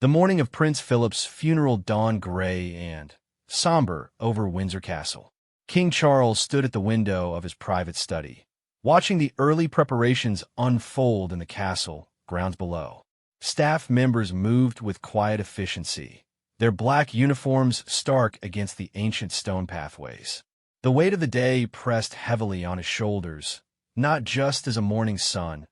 The morning of Prince Philip's funeral dawned gray and somber over Windsor Castle. King Charles stood at the window of his private study, watching the early preparations unfold in the castle grounds below. Staff members moved with quiet efficiency, their black uniforms stark against the ancient stone pathways. The weight of the day pressed heavily on his shoulders, not just as a mourning son,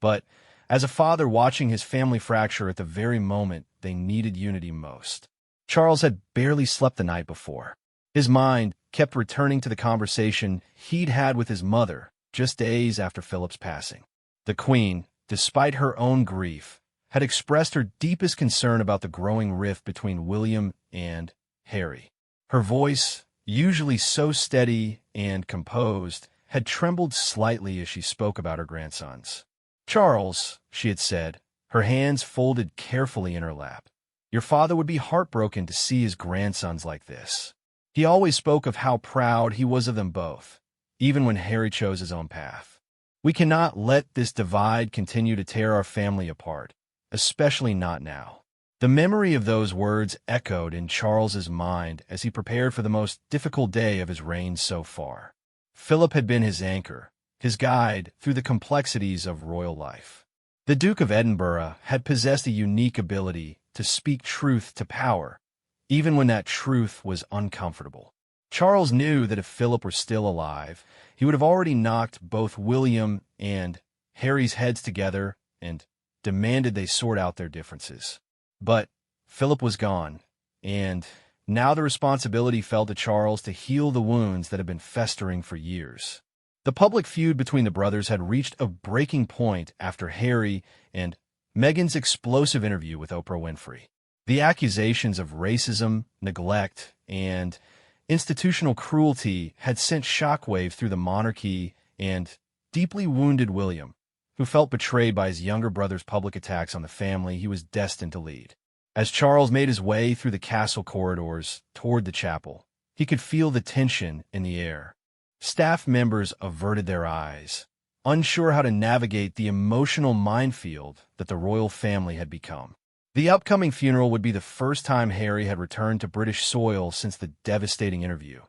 but as a father watching his family fracture at the very moment they needed unity most. Charles had barely slept the night before. His mind kept returning to the conversation he'd had with his mother just days after Philip's passing. The Queen, despite her own grief, had expressed her deepest concern about the growing rift between William and Harry. Her voice, usually so steady and composed, had trembled slightly as she spoke about her grandsons. "Charles," she had said, her hands folded carefully in her lap, "your father would be heartbroken to see his grandsons like this. He always spoke of how proud he was of them both, even when Harry chose his own path. We cannot let this divide continue to tear our family apart, especially not now." The memory of those words echoed in Charles's mind as he prepared for the most difficult day of his reign so far. Philip had been his anchor, his guide through the complexities of royal life. The Duke of Edinburgh had possessed a unique ability to speak truth to power, even when that truth was uncomfortable. Charles knew that if Philip were still alive, he would have already knocked both William and Harry's heads together and demanded they sort out their differences. But Philip was gone, and now the responsibility fell to Charles to heal the wounds that had been festering for years. The public feud between the brothers had reached a breaking point after Harry and Meghan's explosive interview with Oprah Winfrey. The accusations of racism, neglect, and institutional cruelty had sent shockwaves through the monarchy and deeply wounded William, who felt betrayed by his younger brother's public attacks on the family he was destined to lead. As Charles made his way through the castle corridors toward the chapel, he could feel the tension in the air. Staff members averted their eyes, unsure how to navigate the emotional minefield that the royal family had become. The upcoming funeral would be the first time Harry had returned to British soil since the devastating interview,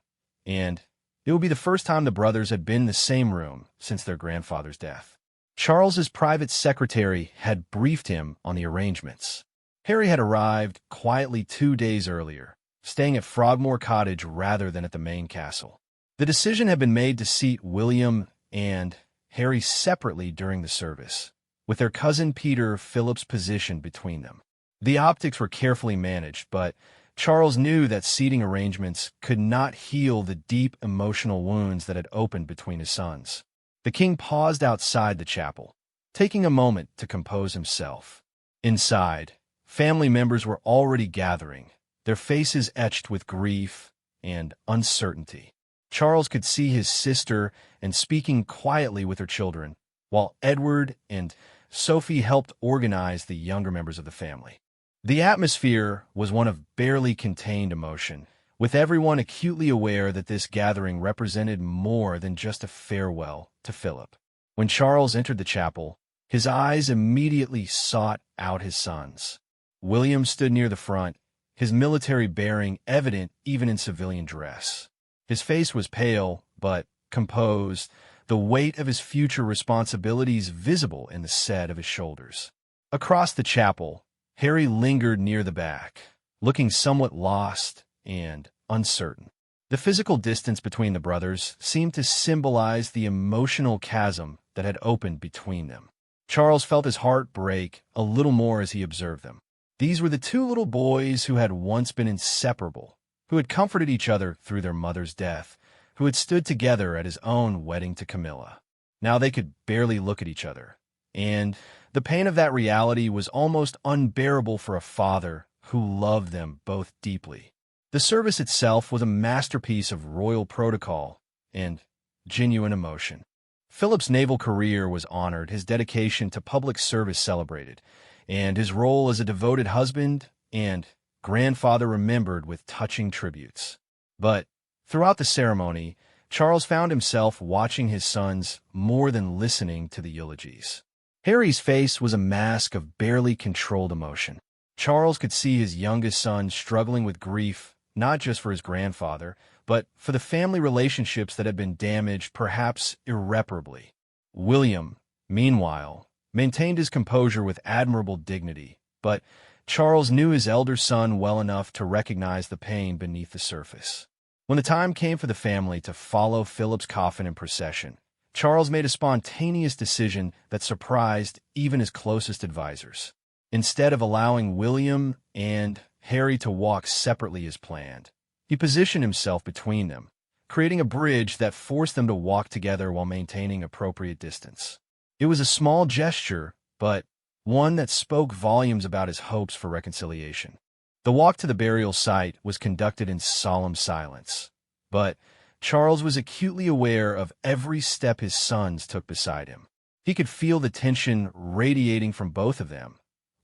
and it would be the first time the brothers had been in the same room since their grandfather's death. Charles's private secretary had briefed him on the arrangements. Harry had arrived quietly 2 days earlier, staying at Frogmore Cottage rather than at the main castle. The decision had been made to seat William and Harry separately during the service, with their cousin Peter Philip's position between them. The optics were carefully managed, but Charles knew that seating arrangements could not heal the deep emotional wounds that had opened between his sons. The king paused outside the chapel, taking a moment to compose himself. Inside, family members were already gathering, their faces etched with grief and uncertainty. Charles could see his sister and speaking quietly with her children, while Edward and Sophie helped organize the younger members of the family. The atmosphere was one of barely contained emotion, with everyone acutely aware that this gathering represented more than just a farewell to Philip. When Charles entered the chapel, his eyes immediately sought out his sons. William stood near the front, his military bearing evident even in civilian dress. His face was pale, but composed, the weight of his future responsibilities visible in the set of his shoulders. Across the chapel, Harry lingered near the back, looking somewhat lost and uncertain. The physical distance between the brothers seemed to symbolize the emotional chasm that had opened between them. Charles felt his heart break a little more as he observed them. These were the two little boys who had once been inseparable, who had comforted each other through their mother's death, who had stood together at his own wedding to Camilla. Now they could barely look at each other, and the pain of that reality was almost unbearable for a father who loved them both deeply. The service itself was a masterpiece of royal protocol and genuine emotion. Philip's naval career was honored, his dedication to public service celebrated, and his role as a devoted husband and grandfather remembered with touching tributes. But throughout the ceremony, Charles found himself watching his sons more than listening to the eulogies. Harry's face was a mask of barely controlled emotion. Charles could see his youngest son struggling with grief, not just for his grandfather, but for the family relationships that had been damaged, perhaps irreparably. William, meanwhile, maintained his composure with admirable dignity, but Charles knew his elder son well enough to recognize the pain beneath the surface. When the time came for the family to follow Philip's coffin in procession, Charles made a spontaneous decision that surprised even his closest advisors. Instead of allowing William and Harry to walk separately as planned, he positioned himself between them, creating a bridge that forced them to walk together while maintaining appropriate distance. It was a small gesture, but one that spoke volumes about his hopes for reconciliation. The walk to the burial site was conducted in solemn silence, but Charles was acutely aware of every step his sons took beside him. He could feel the tension radiating from both of them,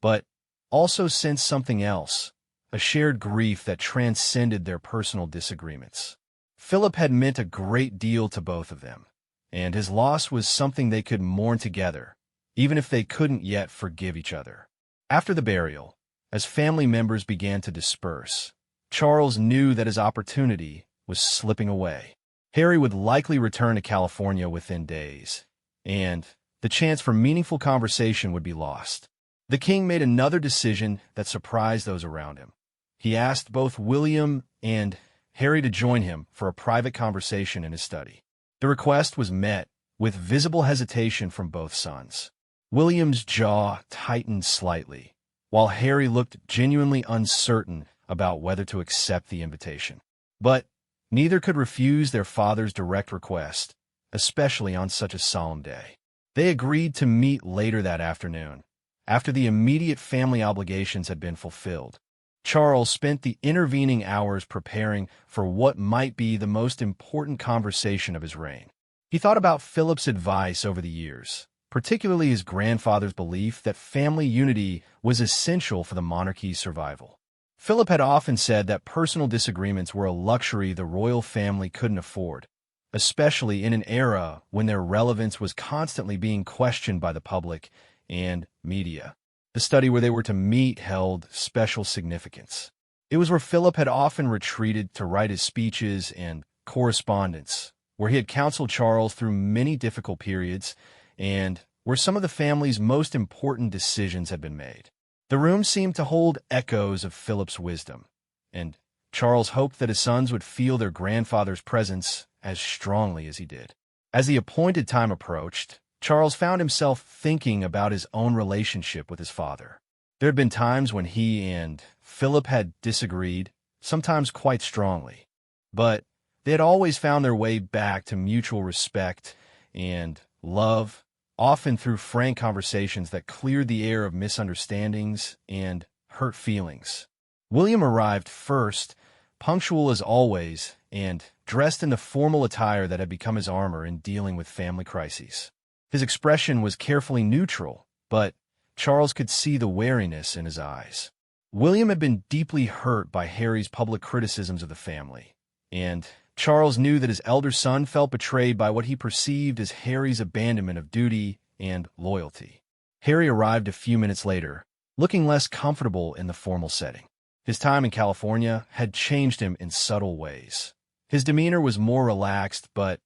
but also sensed something else, a shared grief that transcended their personal disagreements. Philip had meant a great deal to both of them, and his loss was something they could mourn together, even if they couldn't yet forgive each other. After the burial, as family members began to disperse, Charles knew that his opportunity was slipping away. Harry would likely return to California within days, and the chance for meaningful conversation would be lost. The king made another decision that surprised those around him. He asked both William and Harry to join him for a private conversation in his study. The request was met with visible hesitation from both sons. William's jaw tightened slightly, while Harry looked genuinely uncertain about whether to accept the invitation. But neither could refuse their father's direct request, especially on such a solemn day. They agreed to meet later that afternoon, after the immediate family obligations had been fulfilled. Charles spent the intervening hours preparing for what might be the most important conversation of his reign. He thought about Philip's advice over the years, particularly his grandfather's belief that family unity was essential for the monarchy's survival. Philip had often said that personal disagreements were a luxury the royal family couldn't afford, especially in an era when their relevance was constantly being questioned by the public and media. The study where they were to meet held special significance. It was where Philip had often retreated to write his speeches and correspondence, where he had counseled Charles through many difficult periods, and where some of the family's most important decisions had been made. The room seemed to hold echoes of Philip's wisdom, and Charles hoped that his sons would feel their grandfather's presence as strongly as he did. As the appointed time approached, Charles found himself thinking about his own relationship with his father. There had been times when he and Philip had disagreed, sometimes quite strongly, but they had always found their way back to mutual respect and love, often through frank conversations that cleared the air of misunderstandings and hurt feelings. William arrived first, punctual as always, and dressed in the formal attire that had become his armor in dealing with family crises. His expression was carefully neutral, but Charles could see the wariness in his eyes. William had been deeply hurt by Harry's public criticisms of the family, and Charles knew that his elder son felt betrayed by what he perceived as Harry's abandonment of duty and loyalty. Harry arrived a few minutes later, looking less comfortable in the formal setting. His time in California had changed him in subtle ways. His demeanor was more relaxed, but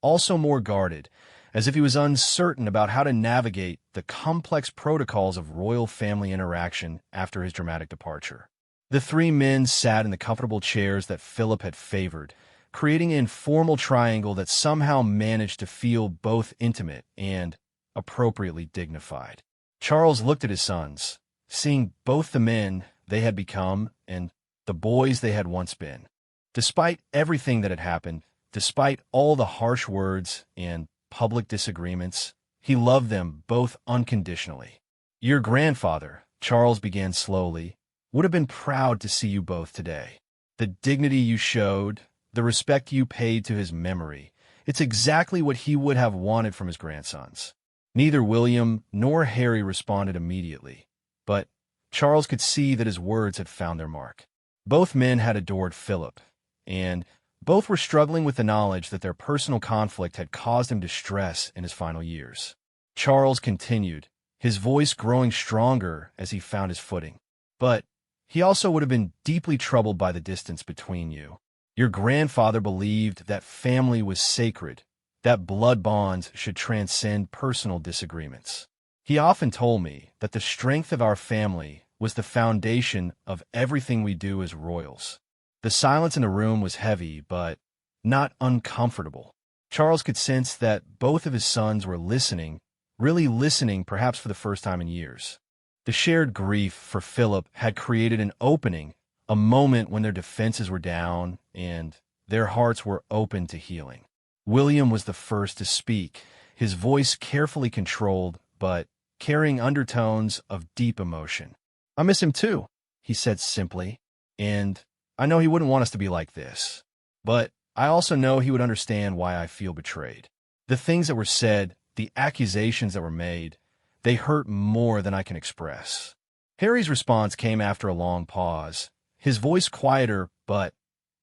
also more guarded, as if he was uncertain about how to navigate the complex protocols of royal family interaction after his dramatic departure. The three men sat in the comfortable chairs that Philip had favored, creating an informal triangle that somehow managed to feel both intimate and appropriately dignified. Charles looked at his sons, seeing both the men they had become and the boys they had once been. Despite everything that had happened, despite all the harsh words and public disagreements, he loved them both unconditionally. Your grandfather, Charles began slowly, would have been proud to see you both today. The dignity you showed, the respect you paid to his memory, it's exactly what he would have wanted from his grandsons. Neither William nor Harry responded immediately, but Charles could see that his words had found their mark. Both men had adored Philip, and both were struggling with the knowledge that their personal conflict had caused him distress in his final years. Charles continued, his voice growing stronger as he found his footing. But he also would have been deeply troubled by the distance between you. Your grandfather believed that family was sacred, that blood bonds should transcend personal disagreements. He often told me that the strength of our family was the foundation of everything we do as royals. The silence in the room was heavy, but not uncomfortable. Charles could sense that both of his sons were listening, really listening, perhaps for the first time in years. The shared grief for Philip had created an opening, a moment when their defenses were down and their hearts were open to healing. William was the first to speak, his voice carefully controlled, but carrying undertones of deep emotion. "I miss him too," he said simply, "and I know he wouldn't want us to be like this. But I also know he would understand why I feel betrayed. The things that were said, the accusations that were made, they hurt more than I can express." Harry's response came after a long pause, his voice quieter but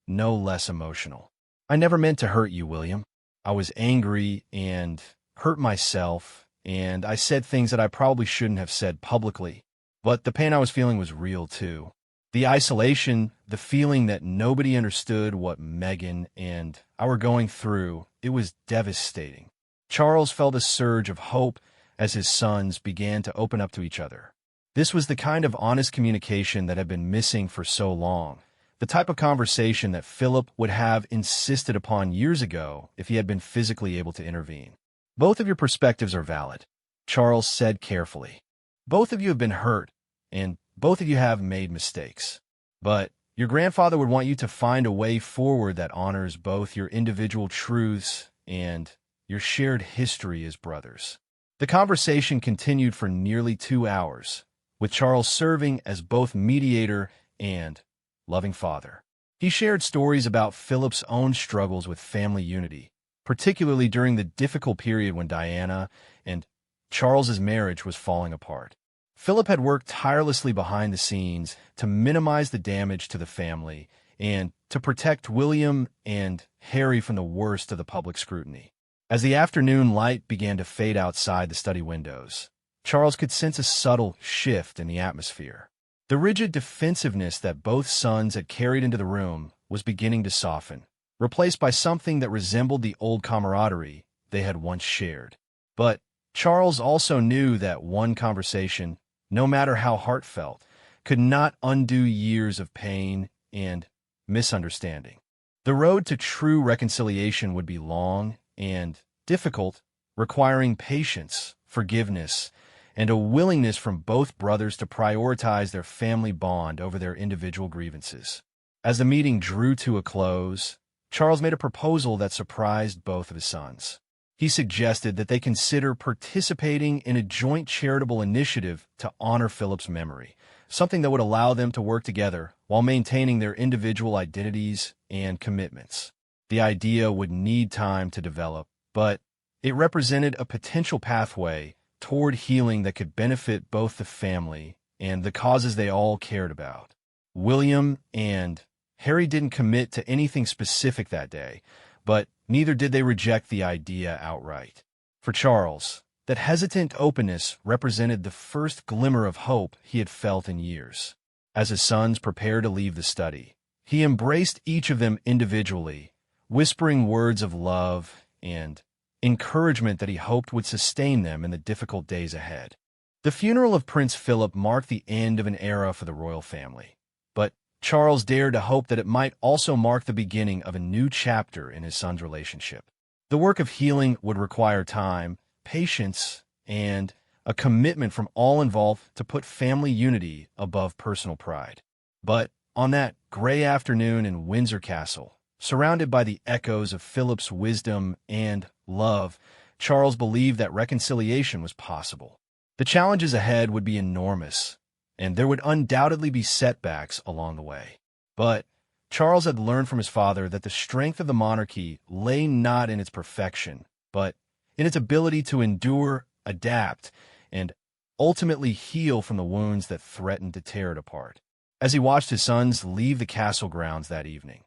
no less emotional. "I never meant to hurt you, William. I was angry and hurt myself, and I said things that I probably shouldn't have said publicly. But the pain I was feeling was real too. The isolation, the feeling that nobody understood what Meghan and I were going through, it was devastating." Charles felt a surge of hope as his sons began to open up to each other. This was the kind of honest communication that had been missing for so long, the type of conversation that Philip would have insisted upon years ago if he had been physically able to intervene. "Both of your perspectives are valid," Charles said carefully. "Both of you have been hurt, and both of you have made mistakes. But your grandfather would want you to find a way forward that honors both your individual truths and your shared history as brothers." The conversation continued for nearly 2 hours, with Charles serving as both mediator and loving father. He shared stories about Philip's own struggles with family unity, particularly during the difficult period when Diana and Charles's marriage was falling apart. Philip had worked tirelessly behind the scenes to minimize the damage to the family and to protect William and Harry from the worst of the public scrutiny. As the afternoon light began to fade outside the study windows, Charles could sense a subtle shift in the atmosphere. The rigid defensiveness that both sons had carried into the room was beginning to soften, replaced by something that resembled the old camaraderie they had once shared. But Charles also knew that one conversation, no matter how heartfelt, could not undo years of pain and misunderstanding. The road to true reconciliation would be long and difficult, requiring patience, forgiveness, and a willingness from both brothers to prioritize their family bond over their individual grievances. As the meeting drew to a close, Charles made a proposal that surprised both of his sons. He suggested that they consider participating in a joint charitable initiative to honor Philip's memory, something that would allow them to work together while maintaining their individual identities and commitments. The idea would need time to develop, but it represented a potential pathway toward healing that could benefit both the family and the causes they all cared about. William and Harry didn't commit to anything specific that day, but neither did they reject the idea outright. For Charles, that hesitant openness represented the first glimmer of hope he had felt in years. As his sons prepared to leave the study, he embraced each of them individually, whispering words of love and encouragement that he hoped would sustain them in the difficult days ahead. The funeral of Prince Philip marked the end of an era for the royal family, but Charles dared to hope that it might also mark the beginning of a new chapter in his son's relationship. The work of healing would require time, patience, and a commitment from all involved to put family unity above personal pride. But on that gray afternoon in Windsor Castle, surrounded by the echoes of Philip's wisdom and love, Charles believed that reconciliation was possible. The challenges ahead would be enormous, and there would undoubtedly be setbacks along the way. But Charles had learned from his father that the strength of the monarchy lay not in its perfection, but in its ability to endure, adapt, and ultimately heal from the wounds that threatened to tear it apart. As he watched his sons leave the castle grounds that evening,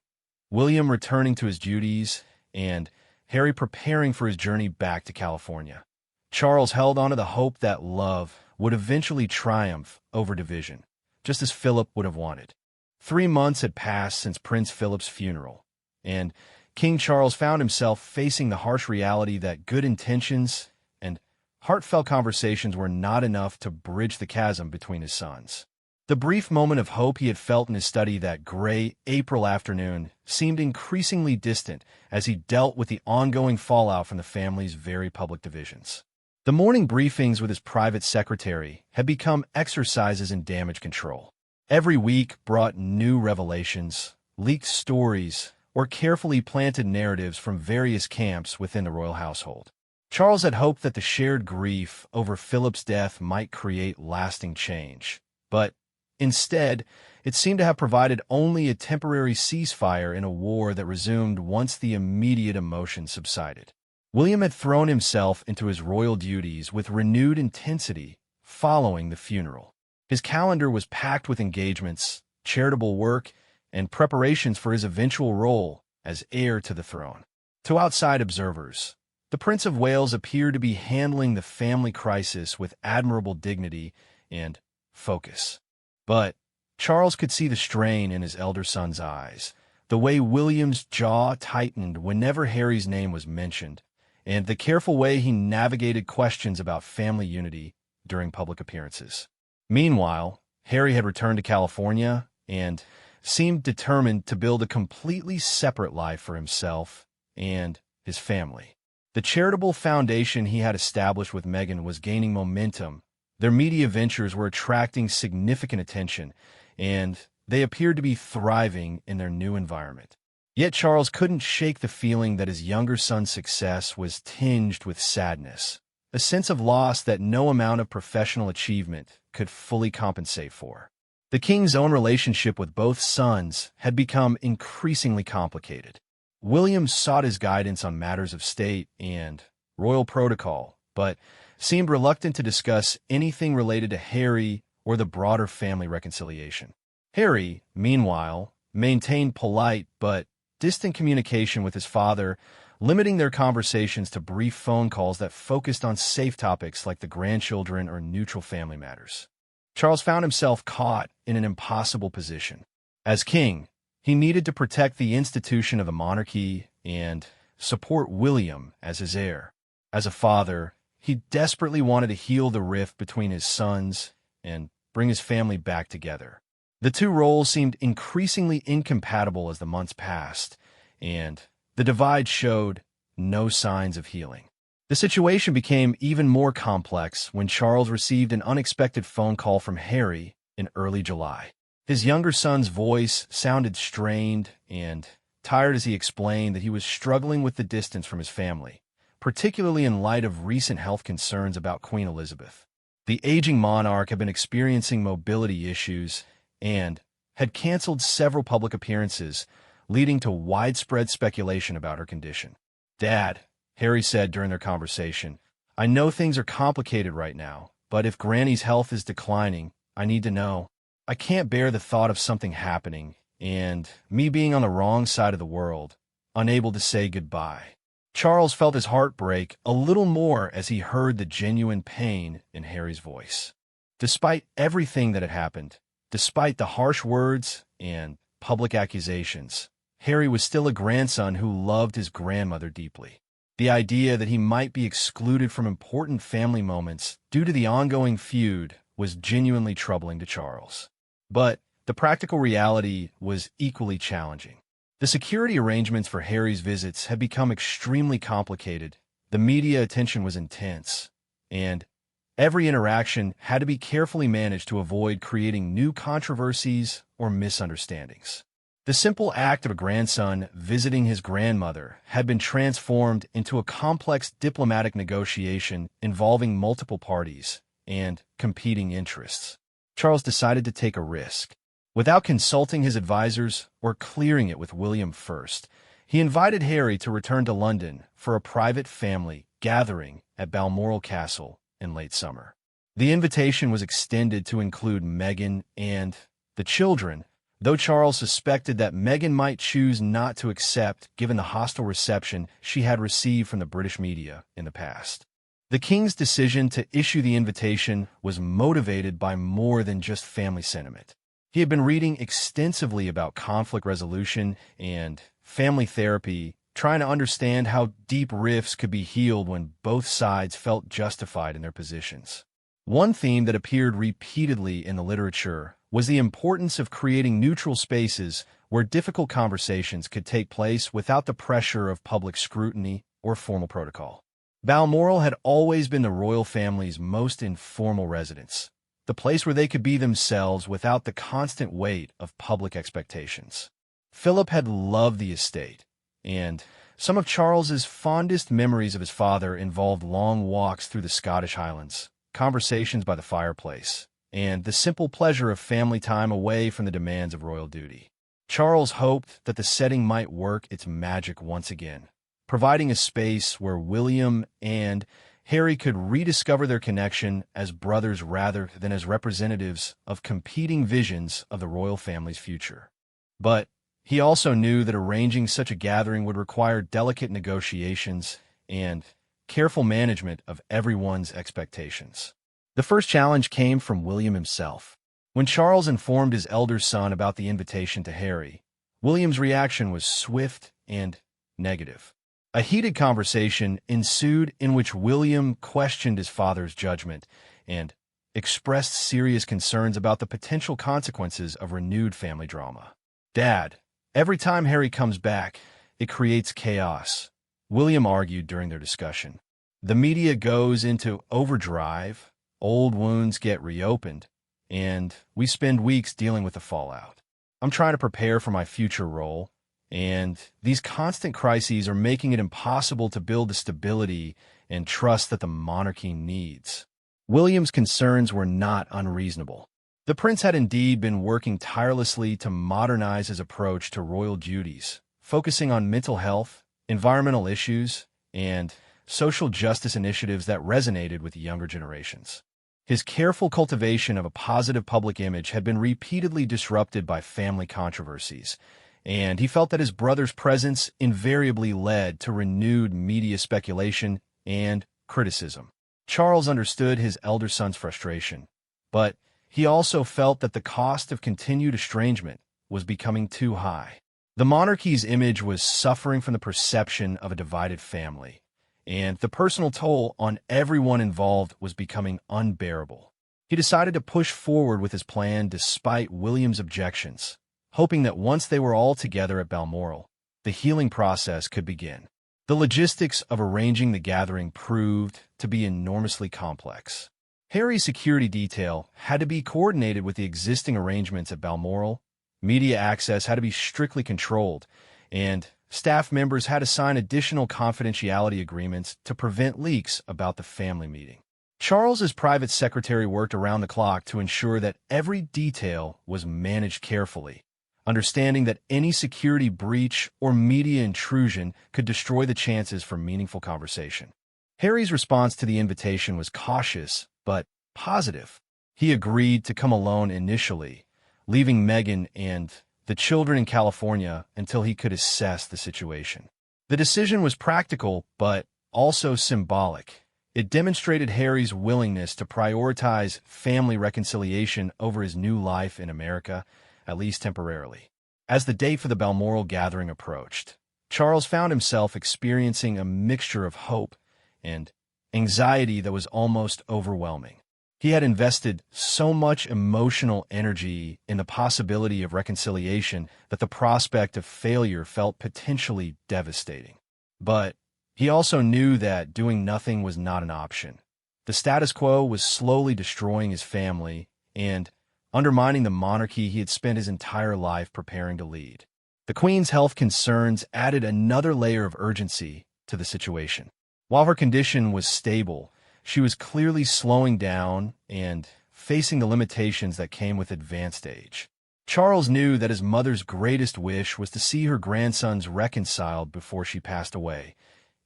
William returning to his duties and Harry preparing for his journey back to California, Charles held on to the hope that love would eventually triumph over division. just as Philip would have wanted. 3 months had passed since Prince Philip's funeral, and King Charles found himself facing the harsh reality that good intentions and heartfelt conversations were not enough to bridge the chasm between his sons. The brief moment of hope he had felt in his study that gray April afternoon seemed increasingly distant as he dealt with the ongoing fallout from the family's very public divisions. The morning briefings with his private secretary had become exercises in damage control. Every week brought new revelations, leaked stories, or carefully planted narratives from various camps within the royal household. Charles had hoped that the shared grief over Philip's death might create lasting change, but instead, it seemed to have provided only a temporary ceasefire in a war that resumed once the immediate emotion subsided. William had thrown himself into his royal duties with renewed intensity following the funeral. His calendar was packed with engagements, charitable work, and preparations for his eventual role as heir to the throne. To outside observers, the Prince of Wales appeared to be handling the family crisis with admirable dignity and focus. But Charles could see the strain in his elder son's eyes, the way William's jaw tightened whenever Harry's name was mentioned, and the careful way he navigated questions about family unity during public appearances. Meanwhile, Harry had returned to California and seemed determined to build a completely separate life for himself and his family. The charitable foundation he had established with Meghan was gaining momentum. Their media ventures were attracting significant attention, and they appeared to be thriving in their new environment. Yet Charles couldn't shake the feeling that his younger son's success was tinged with sadness, a sense of loss that no amount of professional achievement could fully compensate for. The king's own relationship with both sons had become increasingly complicated. William sought his guidance on matters of state and royal protocol, but seemed reluctant to discuss anything related to Harry or the broader family reconciliation. Harry, meanwhile, maintained polite but distant communication with his father, limiting their conversations to brief phone calls that focused on safe topics like the grandchildren or neutral family matters. Charles found himself caught in an impossible position. As king, he needed to protect the institution of the monarchy and support William as his heir. As a father, he desperately wanted to heal the rift between his sons and bring his family back together. The two roles seemed increasingly incompatible as the months passed, and the divide showed no signs of healing. The situation became even more complex when Charles received an unexpected phone call from Harry in early July. His younger son's voice sounded strained and tired as he explained that he was struggling with the distance from his family, particularly in light of recent health concerns about Queen Elizabeth. The aging monarch had been experiencing mobility issues and had canceled several public appearances, leading to widespread speculation about her condition. "Dad," Harry said during their conversation, "I know things are complicated right now, but if Granny's health is declining, I need to know. I can't bear the thought of something happening and me being on the wrong side of the world, unable to say goodbye." Charles felt his heart break a little more as he heard the genuine pain in Harry's voice. Despite everything that had happened, despite the harsh words and public accusations, Harry was still a grandson who loved his grandmother deeply. The idea that he might be excluded from important family moments due to the ongoing feud was genuinely troubling to Charles. But the practical reality was equally challenging. The security arrangements for Harry's visits had become extremely complicated, the media attention was intense, and every interaction had to be carefully managed to avoid creating new controversies or misunderstandings. The simple act of a grandson visiting his grandmother had been transformed into a complex diplomatic negotiation involving multiple parties and competing interests. Charles decided to take a risk. Without consulting his advisors or clearing it with William first, he invited Harry to return to London for a private family gathering at Balmoral Castle in late summer. The invitation was extended to include Meghan and the children, though Charles suspected that Meghan might choose not to accept given the hostile reception she had received from the British media in the past. The king's decision to issue the invitation was motivated by more than just family sentiment. He had been reading extensively about conflict resolution and family therapy, trying to understand how deep rifts could be healed when both sides felt justified in their positions. One theme that appeared repeatedly in the literature was the importance of creating neutral spaces where difficult conversations could take place without the pressure of public scrutiny or formal protocol. Balmoral had always been the royal family's most informal residence, the place where they could be themselves without the constant weight of public expectations. Philip had loved the estate, and some of Charles's fondest memories of his father involved long walks through the Scottish Highlands, conversations by the fireplace, and the simple pleasure of family time away from the demands of royal duty. Charles hoped that the setting might work its magic once again, providing a space where William and Harry could rediscover their connection as brothers rather than as representatives of competing visions of the royal family's future. But he also knew that arranging such a gathering would require delicate negotiations and careful management of everyone's expectations. The first challenge came from William himself. When Charles informed his elder son about the invitation to Harry, William's reaction was swift and negative. A heated conversation ensued in which William questioned his father's judgment and expressed serious concerns about the potential consequences of renewed family drama. "Dad, every time Harry comes back, it creates chaos," William argued during their discussion. "The media goes into overdrive, old wounds get reopened, and we spend weeks dealing with the fallout. I'm trying to prepare for my future role, and these constant crises are making it impossible to build the stability and trust that the monarchy needs." William's concerns were not unreasonable. The prince had indeed been working tirelessly to modernize his approach to royal duties, focusing on mental health, environmental issues, and social justice initiatives that resonated with younger generations. His careful cultivation of a positive public image had been repeatedly disrupted by family controversies, and he felt that his brother's presence invariably led to renewed media speculation and criticism. Charles understood his elder son's frustration, but he also felt that the cost of continued estrangement was becoming too high. The monarchy's image was suffering from the perception of a divided family, and the personal toll on everyone involved was becoming unbearable. He decided to push forward with his plan despite William's objections, hoping that once they were all together at Balmoral, the healing process could begin. The logistics of arranging the gathering proved to be enormously complex. Harry's security detail had to be coordinated with the existing arrangements at Balmoral, media access had to be strictly controlled, and staff members had to sign additional confidentiality agreements to prevent leaks about the family meeting. Charles's private secretary worked around the clock to ensure that every detail was managed carefully, understanding that any security breach or media intrusion could destroy the chances for meaningful conversation. Harry's response to the invitation was cautious but positive. He agreed to come alone initially, leaving Meghan and the children in California until he could assess the situation. The decision was practical, but also symbolic. It demonstrated Harry's willingness to prioritize family reconciliation over his new life in America, at least temporarily. As the date for the Balmoral gathering approached, Charles found himself experiencing a mixture of hope and anxiety that was almost overwhelming. He had invested so much emotional energy in the possibility of reconciliation that the prospect of failure felt potentially devastating. But he also knew that doing nothing was not an option. The status quo was slowly destroying his family and undermining the monarchy he had spent his entire life preparing to lead. The Queen's health concerns added another layer of urgency to the situation. While her condition was stable, she was clearly slowing down and facing the limitations that came with advanced age. Charles knew that his mother's greatest wish was to see her grandsons reconciled before she passed away,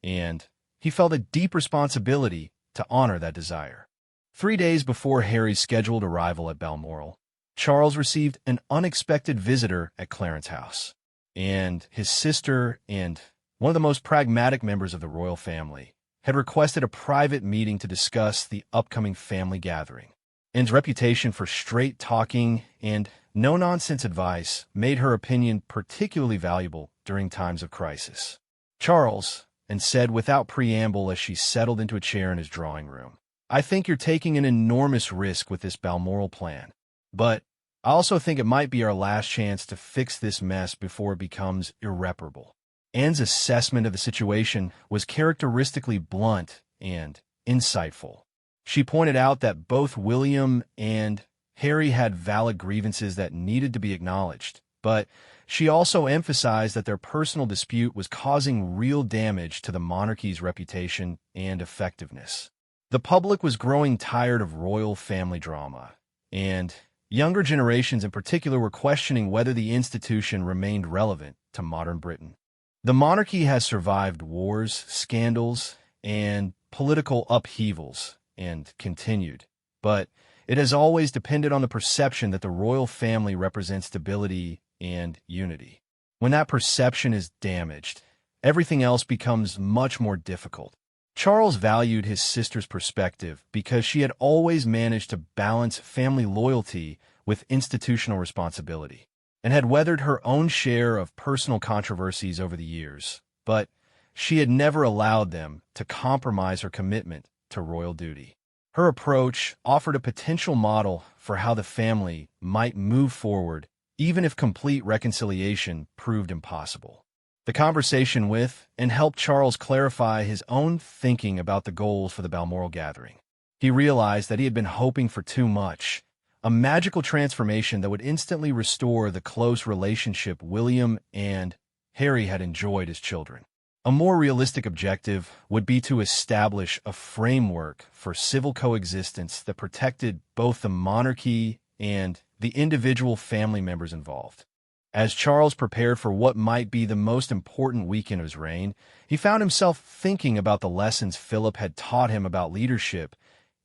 and he felt a deep responsibility to honor that desire. 3 days before Harry's scheduled arrival at Balmoral, Charles received an unexpected visitor at Clarence House, and his sister and one of the most pragmatic members of the royal family had requested a private meeting to discuss the upcoming family gathering. Anne's reputation for straight-talking and no-nonsense advice made her opinion particularly valuable during times of crisis. "Charles," Anne said without preamble as she settled into a chair in his drawing room, "I think you're taking an enormous risk with this Balmoral plan. But I also think it might be our last chance to fix this mess before it becomes irreparable." Anne's assessment of the situation was characteristically blunt and insightful. She pointed out that both William and Harry had valid grievances that needed to be acknowledged, but she also emphasized that their personal dispute was causing real damage to the monarchy's reputation and effectiveness. The public was growing tired of royal family drama, and younger generations in particular were questioning whether the institution remained relevant to modern Britain. The monarchy has survived wars, scandals, and political upheavals, and continued, but it has always depended on the perception that the royal family represents stability and unity. When that perception is damaged, everything else becomes much more difficult. Charles valued his sister's perspective because she had always managed to balance family loyalty with institutional responsibility, and had weathered her own share of personal controversies over the years, but she had never allowed them to compromise her commitment to royal duty. Her approach offered a potential model for how the family might move forward, even if complete reconciliation proved impossible. The conversation with and helped Charles clarify his own thinking about the goals for the Balmoral gathering. He realized that he had been hoping for too much, a magical transformation that would instantly restore the close relationship William and Harry had enjoyed as children. A more realistic objective would be to establish a framework for civil coexistence that protected both the monarchy and the individual family members involved. As Charles prepared for what might be the most important weekend of his reign, he found himself thinking about the lessons Philip had taught him about leadership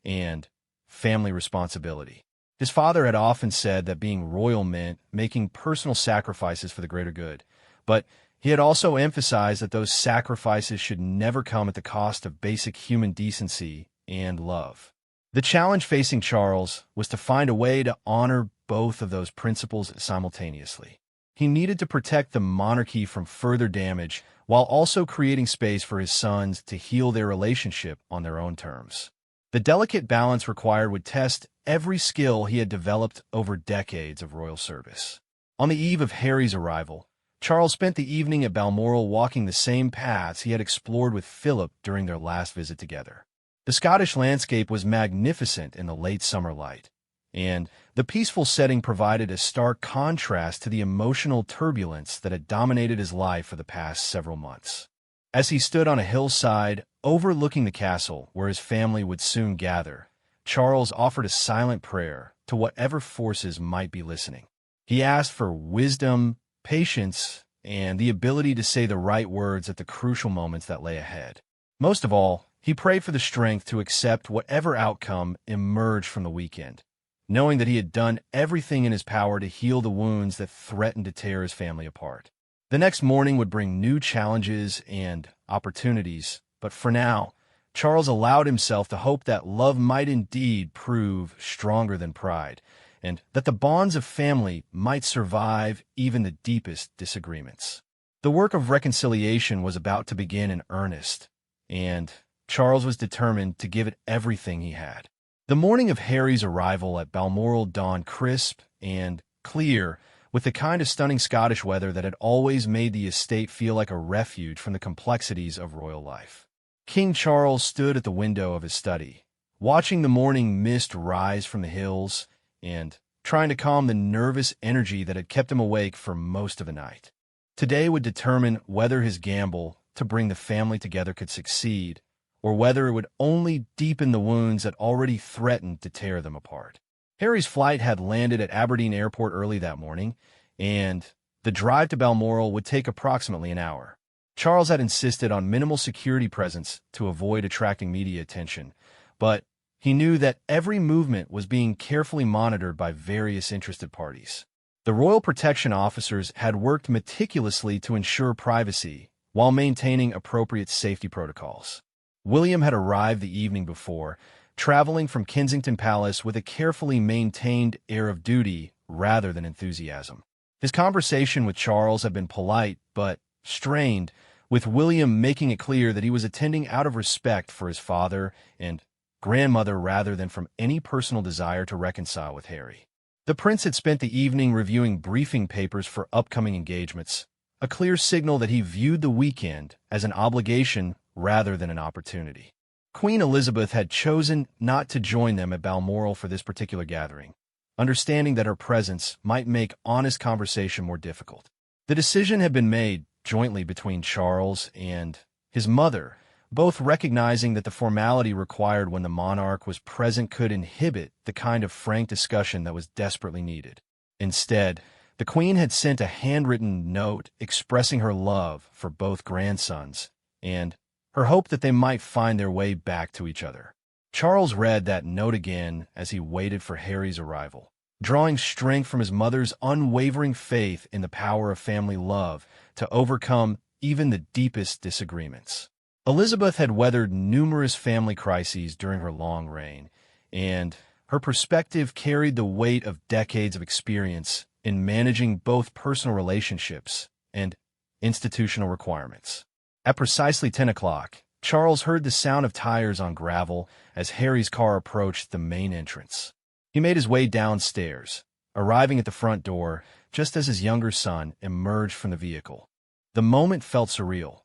and family responsibility. His father had often said that being royal meant making personal sacrifices for the greater good, but he had also emphasized that those sacrifices should never come at the cost of basic human decency and love. The challenge facing Charles was to find a way to honor both of those principles simultaneously. He needed to protect the monarchy from further damage while also creating space for his sons to heal their relationship on their own terms. The delicate balance required would test every skill he had developed over decades of royal service. On the eve of Harry's arrival, Charles spent the evening at Balmoral walking the same paths he had explored with Philip during their last visit together. The Scottish landscape was magnificent in the late summer light, and the peaceful setting provided a stark contrast to the emotional turbulence that had dominated his life for the past several months. As he stood on a hillside overlooking the castle where his family would soon gather, Charles offered a silent prayer to whatever forces might be listening. He asked for wisdom, patience, and the ability to say the right words at the crucial moments that lay ahead. Most of all, he prayed for the strength to accept whatever outcome emerged from the weekend, knowing that he had done everything in his power to heal the wounds that threatened to tear his family apart. The next morning would bring new challenges and opportunities, but for now, Charles allowed himself to hope that love might indeed prove stronger than pride, and that the bonds of family might survive even the deepest disagreements. The work of reconciliation was about to begin in earnest, and Charles was determined to give it everything he had. The morning of Harry's arrival at Balmoral dawned crisp and clear, with the kind of stunning Scottish weather that had always made the estate feel like a refuge from the complexities of royal life. King Charles stood at the window of his study, watching the morning mist rise from the hills and trying to calm the nervous energy that had kept him awake for most of the night. Today would determine whether his gamble to bring the family together could succeed, or whether it would only deepen the wounds that already threatened to tear them apart. Harry's flight had landed at Aberdeen Airport early that morning, and the drive to Balmoral would take approximately an hour. Charles had insisted on minimal security presence to avoid attracting media attention, but he knew that every movement was being carefully monitored by various interested parties. The royal protection officers had worked meticulously to ensure privacy while maintaining appropriate safety protocols. William had arrived the evening before, traveling from Kensington Palace with a carefully maintained air of duty rather than enthusiasm. His conversation with Charles had been polite but strained, with William making it clear that he was attending out of respect for his father and grandmother rather than from any personal desire to reconcile with Harry. The prince had spent the evening reviewing briefing papers for upcoming engagements, a clear signal that he viewed the weekend as an obligation rather than an opportunity. Queen Elizabeth had chosen not to join them at Balmoral for this particular gathering, understanding that her presence might make honest conversation more difficult. The decision had been made jointly between Charles and his mother, both recognizing that the formality required when the monarch was present could inhibit the kind of frank discussion that was desperately needed. Instead, the Queen had sent a handwritten note expressing her love for both grandsons and her hope that they might find their way back to each other. Charles read that note again as he waited for Harry's arrival, drawing strength from his mother's unwavering faith in the power of family love to overcome even the deepest disagreements. Elizabeth had weathered numerous family crises during her long reign, and her perspective carried the weight of decades of experience in managing both personal relationships and institutional requirements. At precisely 10 o'clock, Charles heard the sound of tires on gravel as Harry's car approached the main entrance. He made his way downstairs, arriving at the front door just as his younger son emerged from the vehicle. The moment felt surreal.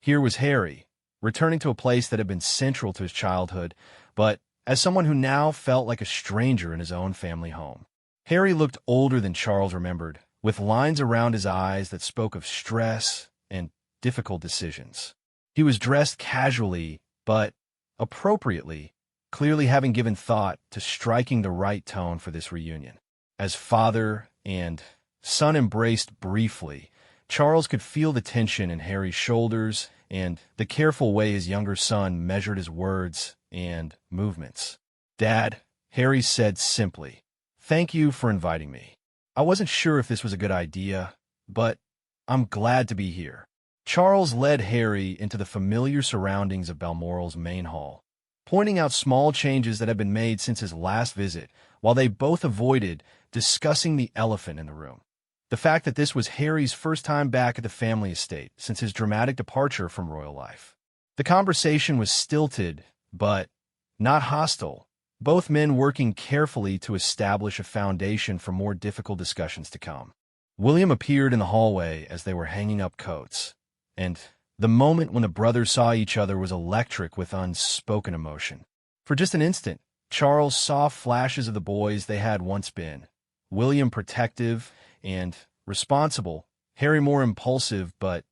Here was Harry, returning to a place that had been central to his childhood, but as someone who now felt like a stranger in his own family home. Harry looked older than Charles remembered, with lines around his eyes that spoke of stress and difficult decisions. He was dressed casually, but appropriately, clearly having given thought to striking the right tone for this reunion. As father and son embraced briefly, Charles could feel the tension in Harry's shoulders and the careful way his younger son measured his words and movements. "Dad," Harry said simply, "thank you for inviting me. I wasn't sure if this was a good idea, but I'm glad to be here." Charles led Harry into the familiar surroundings of Balmoral's main hall, pointing out small changes that had been made since his last visit, while they both avoided discussing the elephant in the room. The fact that this was Harry's first time back at the family estate since his dramatic departure from royal life. The conversation was stilted, but not hostile, both men working carefully to establish a foundation for more difficult discussions to come. William appeared in the hallway as they were hanging up coats, and the moment when the brothers saw each other was electric with unspoken emotion. For just an instant, Charles saw flashes of the boys they had once been, William protective and responsible, Harry more impulsive but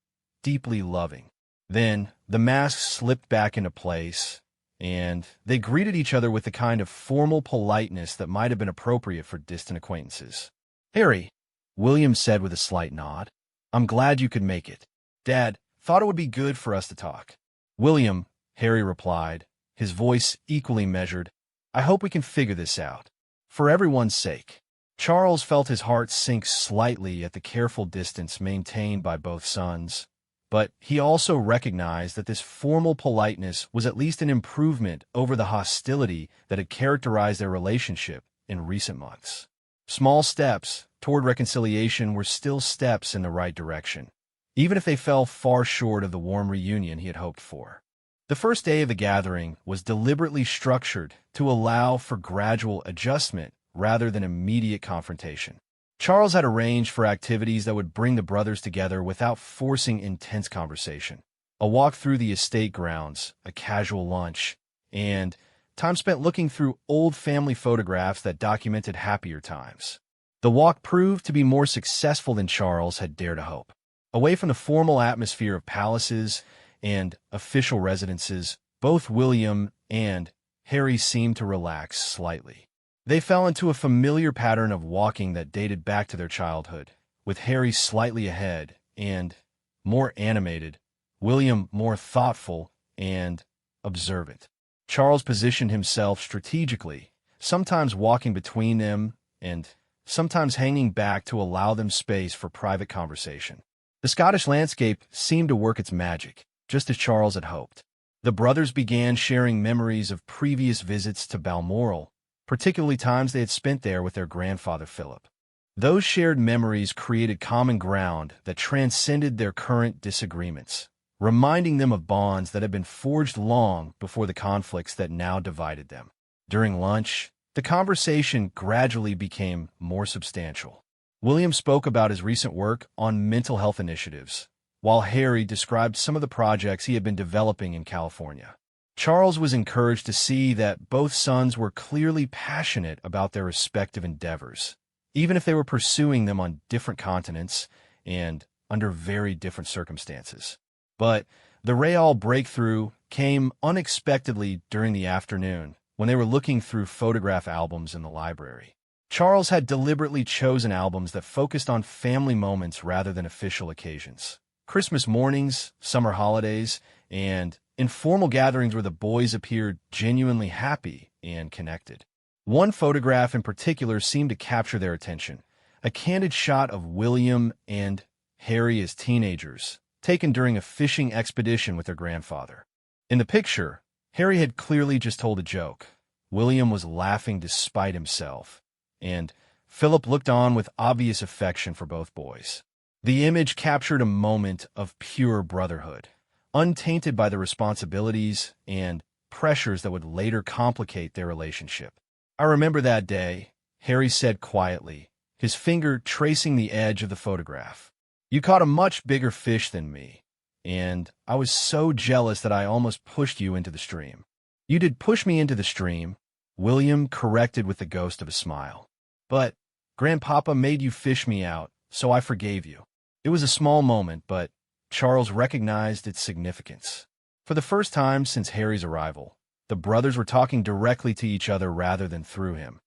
deeply loving. Then the masks slipped back into place, and they greeted each other with the kind of formal politeness that might have been appropriate for distant acquaintances. "Harry," William said with a slight nod, "I'm glad you could make it. Dad, thought it would be good for us to talk." "William," Harry replied, his voice equally measured, "I hope we can figure this out. For everyone's sake." Charles felt his heart sink slightly at the careful distance maintained by both sons, but he also recognized that this formal politeness was at least an improvement over the hostility that had characterized their relationship in recent months. Small steps toward reconciliation were still steps in the right direction, even if they fell far short of the warm reunion he had hoped for. The first day of the gathering was deliberately structured to allow for gradual adjustment rather than immediate confrontation. Charles had arranged for activities that would bring the brothers together without forcing intense conversation. A walk through the estate grounds, a casual lunch, and time spent looking through old family photographs that documented happier times. The walk proved to be more successful than Charles had dared to hope. Away from the formal atmosphere of palaces and official residences, both William and Harry seemed to relax slightly. They fell into a familiar pattern of walking that dated back to their childhood, with Harry slightly ahead and more animated, William more thoughtful and observant. Charles positioned himself strategically, sometimes walking between them and sometimes hanging back to allow them space for private conversation. The Scottish landscape seemed to work its magic, just as Charles had hoped. The brothers began sharing memories of previous visits to Balmoral, particularly times they had spent there with their grandfather Philip. Those shared memories created common ground that transcended their current disagreements, reminding them of bonds that had been forged long before the conflicts that now divided them. During lunch, the conversation gradually became more substantial. William spoke about his recent work on mental health initiatives, while Harry described some of the projects he had been developing in California. Charles was encouraged to see that both sons were clearly passionate about their respective endeavors, even if they were pursuing them on different continents and under very different circumstances. But the real breakthrough came unexpectedly during the afternoon when they were looking through photograph albums in the library. Charles had deliberately chosen albums that focused on family moments rather than official occasions. Christmas mornings, summer holidays, and informal gatherings where the boys appeared genuinely happy and connected. One photograph in particular seemed to capture their attention, a candid shot of William and Harry as teenagers, taken during a fishing expedition with their grandfather. In the picture, Harry had clearly just told a joke. William was laughing despite himself, and Philip looked on with obvious affection for both boys. The image captured a moment of pure brotherhood, untainted by the responsibilities and pressures that would later complicate their relationship. "I remember that day," Harry said quietly, his finger tracing the edge of the photograph. "You caught a much bigger fish than me, and I was so jealous that I almost pushed you into the stream." "You did push me into the stream," William corrected with the ghost of a smile. "But Grandpapa made you fish me out, so I forgave you." It was a small moment, but Charles recognized its significance. For the first time since Harry's arrival, the brothers were talking directly to each other rather than through him,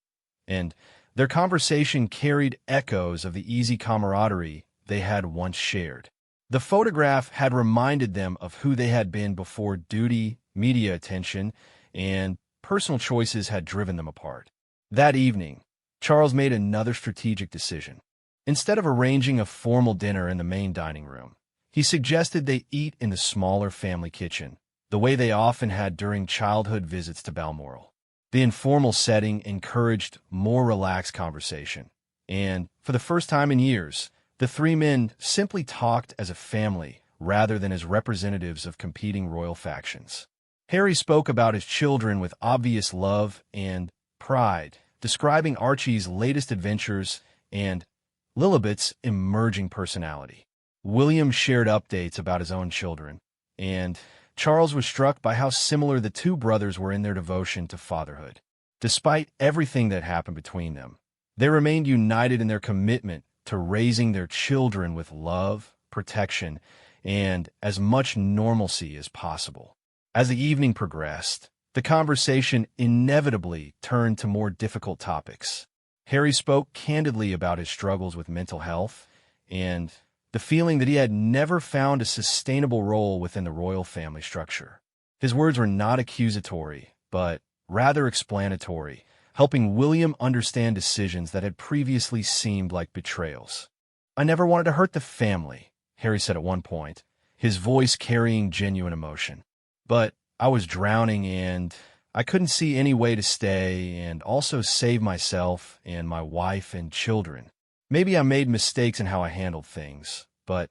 and their conversation carried echoes of the easy camaraderie they had once shared. The photograph had reminded them of who they had been before duty, media attention, and personal choices had driven them apart. That evening, Charles made another strategic decision. Instead of arranging a formal dinner in the main dining room, he suggested they eat in the smaller family kitchen, the way they often had during childhood visits to Balmoral. The informal setting encouraged more relaxed conversation, and for the first time in years, the three men simply talked as a family rather than as representatives of competing royal factions. Harry spoke about his children with obvious love and pride, describing Archie's latest adventures and Lilibet's emerging personality. William shared updates about his own children, and Charles was struck by how similar the two brothers were in their devotion to fatherhood. Despite everything that happened between them, they remained united in their commitment to raising their children with love, protection, and as much normalcy as possible. As the evening progressed, the conversation inevitably turned to more difficult topics. Harry spoke candidly about his struggles with mental health and the feeling that he had never found a sustainable role within the royal family structure. His words were not accusatory, but rather explanatory, helping William understand decisions that had previously seemed like betrayals. "I never wanted to hurt the family," Harry said at one point, his voice carrying genuine emotion. "But I was drowning and I couldn't see any way to stay and also save myself and my wife and children. Maybe I made mistakes in how I handled things, but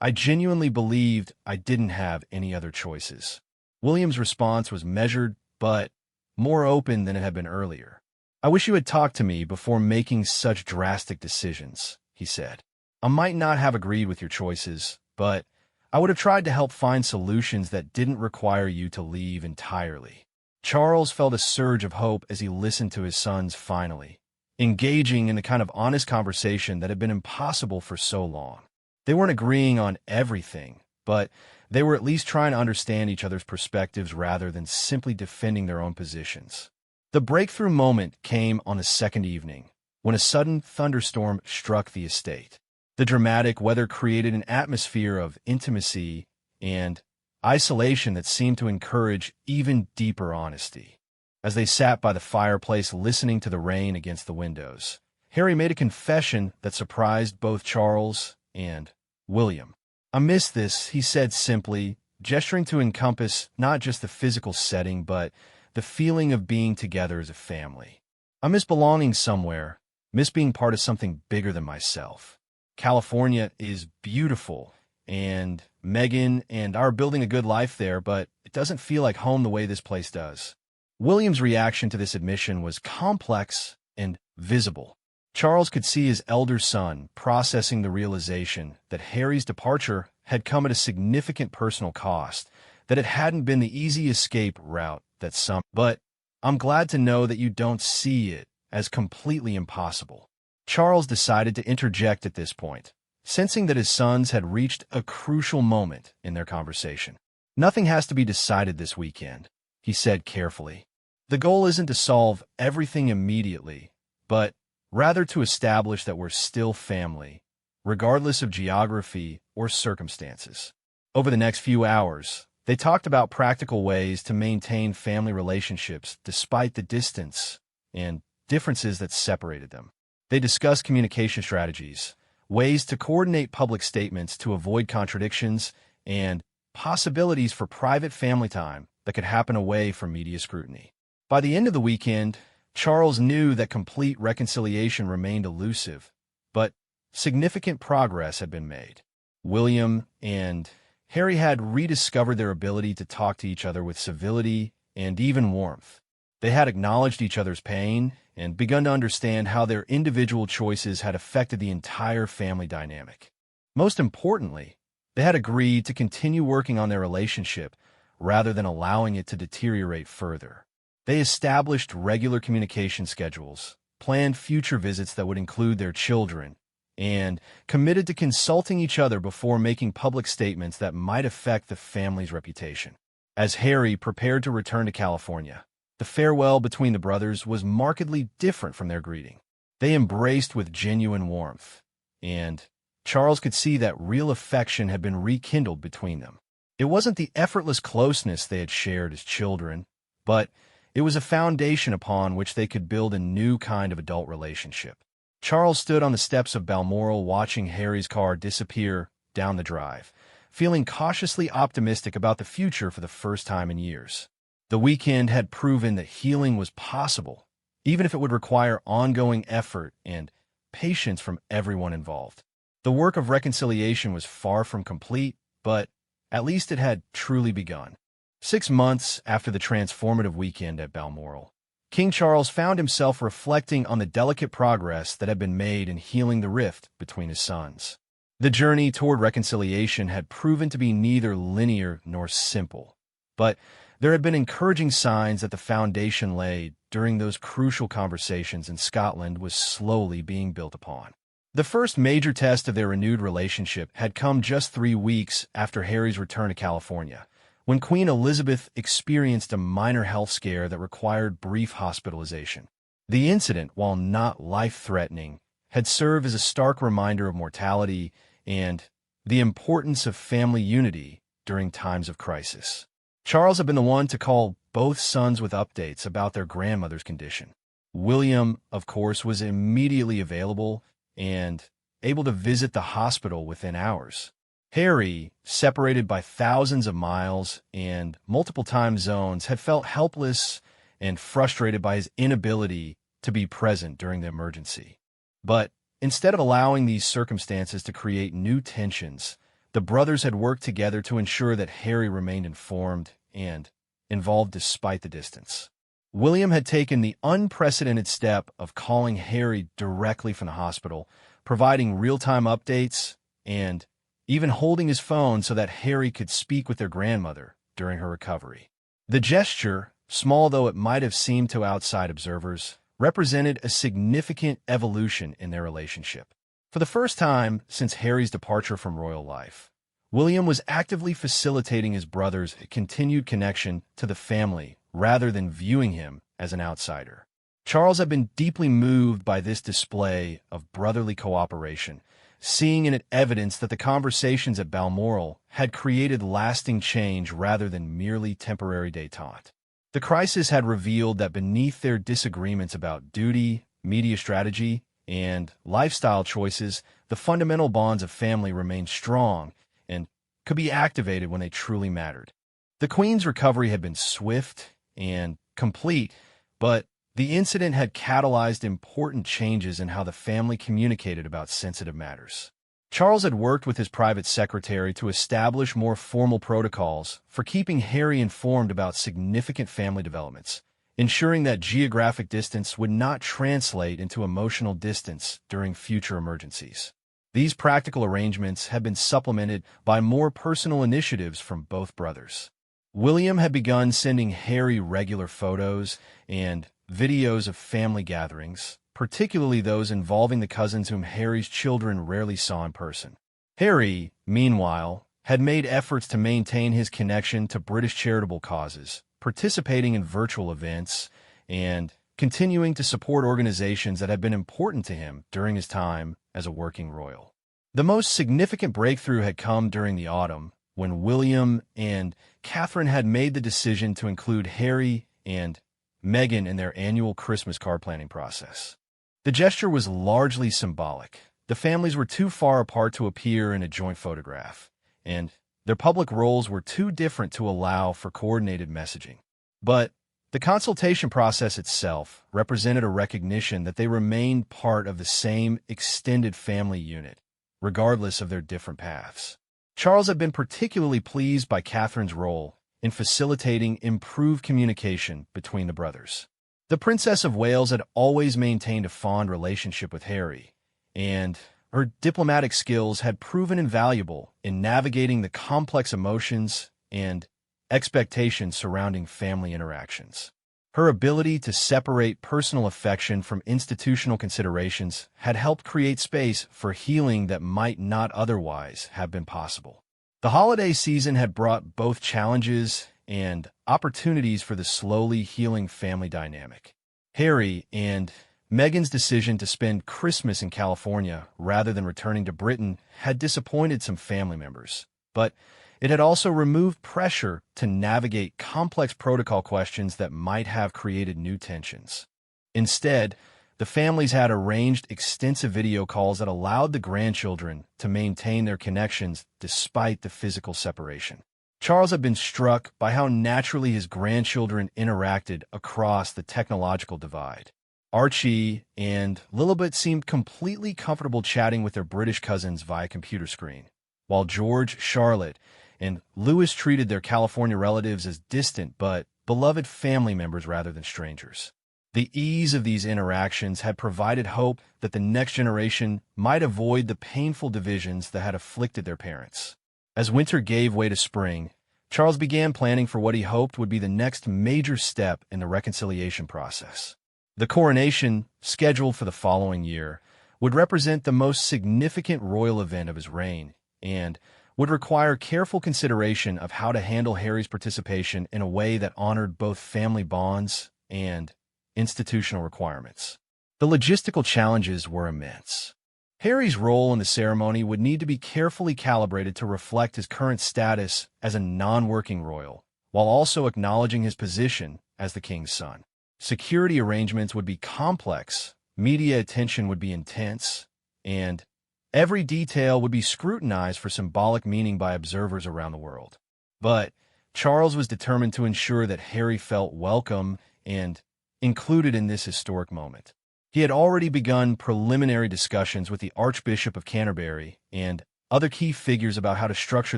I genuinely believed I didn't have any other choices." William's response was measured, but more open than it had been earlier. "I wish you had talked to me before making such drastic decisions," he said. "I might not have agreed with your choices, but I would have tried to help find solutions that didn't require you to leave entirely." Charles felt a surge of hope as he listened to his sons finally, engaging in the kind of honest conversation that had been impossible for so long. They weren't agreeing on everything, but they were at least trying to understand each other's perspectives rather than simply defending their own positions. The breakthrough moment came on the second evening, when a sudden thunderstorm struck the estate. The dramatic weather created an atmosphere of intimacy and isolation that seemed to encourage even deeper honesty. As they sat by the fireplace listening to the rain against the windows, Harry made a confession that surprised both Charles and William. "I miss this," he said simply, gesturing to encompass not just the physical setting, but the feeling of being together as a family. I miss belonging somewhere, miss being part of something bigger than myself. California is beautiful, and Megan and I are building a good life there, but it doesn't feel like home the way this place does. William's reaction to this admission was complex and visible. Charles could see his elder son processing the realization that Harry's departure had come at a significant personal cost, that it hadn't been the easy escape route that some. But I'm glad to know that you don't see it as completely impossible. Charles decided to interject at this point, sensing that his sons had reached a crucial moment in their conversation. Nothing has to be decided this weekend, he said carefully. The goal isn't to solve everything immediately, but rather to establish that we're still family, regardless of geography or circumstances. Over the next few hours, they talked about practical ways to maintain family relationships despite the distance and differences that separated them. They discussed communication strategies, ways to coordinate public statements to avoid contradictions, and possibilities for private family time that could happen away from media scrutiny. By the end of the weekend, Charles knew that complete reconciliation remained elusive, but significant progress had been made. William and Harry had rediscovered their ability to talk to each other with civility and even warmth. They had acknowledged each other's pain and begun to understand how their individual choices had affected the entire family dynamic. Most importantly, they had agreed to continue working on their relationship rather than allowing it to deteriorate further. They established regular communication schedules, planned future visits that would include their children, and committed to consulting each other before making public statements that might affect the family's reputation. As Harry prepared to return to California, the farewell between the brothers was markedly different from their greeting. They embraced with genuine warmth, and Charles could see that real affection had been rekindled between them. It wasn't the effortless closeness they had shared as children, but it was a foundation upon which they could build a new kind of adult relationship. Charles stood on the steps of Balmoral watching Harry's car disappear down the drive, feeling cautiously optimistic about the future for the first time in years. The weekend had proven that healing was possible, even if it would require ongoing effort and patience from everyone involved. The work of reconciliation was far from complete, but at least it had truly begun. 6 months after the transformative weekend at Balmoral, King Charles found himself reflecting on the delicate progress that had been made in healing the rift between his sons. The journey toward reconciliation had proven to be neither linear nor simple, but there had been encouraging signs that the foundation laid during those crucial conversations in Scotland was slowly being built upon. The first major test of their renewed relationship had come just 3 weeks after Harry's return to California, when Queen Elizabeth experienced a minor health scare that required brief hospitalization. The incident, while not life-threatening, had served as a stark reminder of mortality and the importance of family unity during times of crisis. Charles had been the one to call both sons with updates about their grandmother's condition. William, of course, was immediately available and able to visit the hospital within hours. Harry, separated by thousands of miles and multiple time zones, had felt helpless and frustrated by his inability to be present during the emergency. But instead of allowing these circumstances to create new tensions, the brothers had worked together to ensure that Harry remained informed and involved despite the distance. William had taken the unprecedented step of calling Harry directly from the hospital, providing real-time updates, and even holding his phone so that Harry could speak with their grandmother during her recovery. The gesture, small though it might have seemed to outside observers, represented a significant evolution in their relationship. For the first time since Harry's departure from royal life, William was actively facilitating his brother's continued connection to the family rather than viewing him as an outsider. Charles had been deeply moved by this display of brotherly cooperation, seeing in it evidence that the conversations at Balmoral had created lasting change rather than merely temporary détente. The crisis had revealed that beneath their disagreements about duty, media strategy, and lifestyle choices, the fundamental bonds of family remained strong and could be activated when they truly mattered. The Queen's recovery had been swift and complete, but the incident had catalyzed important changes in how the family communicated about sensitive matters. Charles had worked with his private secretary to establish more formal protocols for keeping Harry informed about significant family developments, ensuring that geographic distance would not translate into emotional distance during future emergencies. These practical arrangements had been supplemented by more personal initiatives from both brothers. William had begun sending Harry regular photos and videos of family gatherings, particularly those involving the cousins whom Harry's children rarely saw in person. Harry, meanwhile, had made efforts to maintain his connection to British charitable causes, participating in virtual events, and continuing to support organizations that had been important to him during his time as a working royal. The most significant breakthrough had come during the autumn, when William and Catherine had made the decision to include Harry and Meghan in their annual Christmas card planning process. The gesture was largely symbolic. The families were too far apart to appear in a joint photograph, and their public roles were too different to allow for coordinated messaging. But the consultation process itself represented a recognition that they remained part of the same extended family unit, regardless of their different paths. Charles had been particularly pleased by Catherine's role in facilitating improved communication between the brothers. The Princess of Wales had always maintained a fond relationship with Harry, and her diplomatic skills had proven invaluable in navigating the complex emotions and expectations surrounding family interactions. Her ability to separate personal affection from institutional considerations had helped create space for healing that might not otherwise have been possible. The holiday season had brought both challenges and opportunities for the slowly healing family dynamic. Harry and Meghan's decision to spend Christmas in California rather than returning to Britain had disappointed some family members, but it had also removed pressure to navigate complex protocol questions that might have created new tensions. Instead, the families had arranged extensive video calls that allowed the grandchildren to maintain their connections despite the physical separation. Charles had been struck by how naturally his grandchildren interacted across the technological divide. Archie and Lilibet seemed completely comfortable chatting with their British cousins via computer screen, while George, Charlotte, and Louis treated their California relatives as distant but beloved family members rather than strangers. The ease of these interactions had provided hope that the next generation might avoid the painful divisions that had afflicted their parents. As winter gave way to spring, Charles began planning for what he hoped would be the next major step in the reconciliation process. The coronation, scheduled for the following year, would represent the most significant royal event of his reign, and would require careful consideration of how to handle Harry's participation in a way that honored both family bonds and institutional requirements. The logistical challenges were immense. Harry's role in the ceremony would need to be carefully calibrated to reflect his current status as a non-working royal, while also acknowledging his position as the king's son. Security arrangements would be complex, media attention would be intense, and every detail would be scrutinized for symbolic meaning by observers around the world. But Charles was determined to ensure that Harry felt welcome and included in this historic moment. He had already begun preliminary discussions with the Archbishop of Canterbury and other key figures about how to structure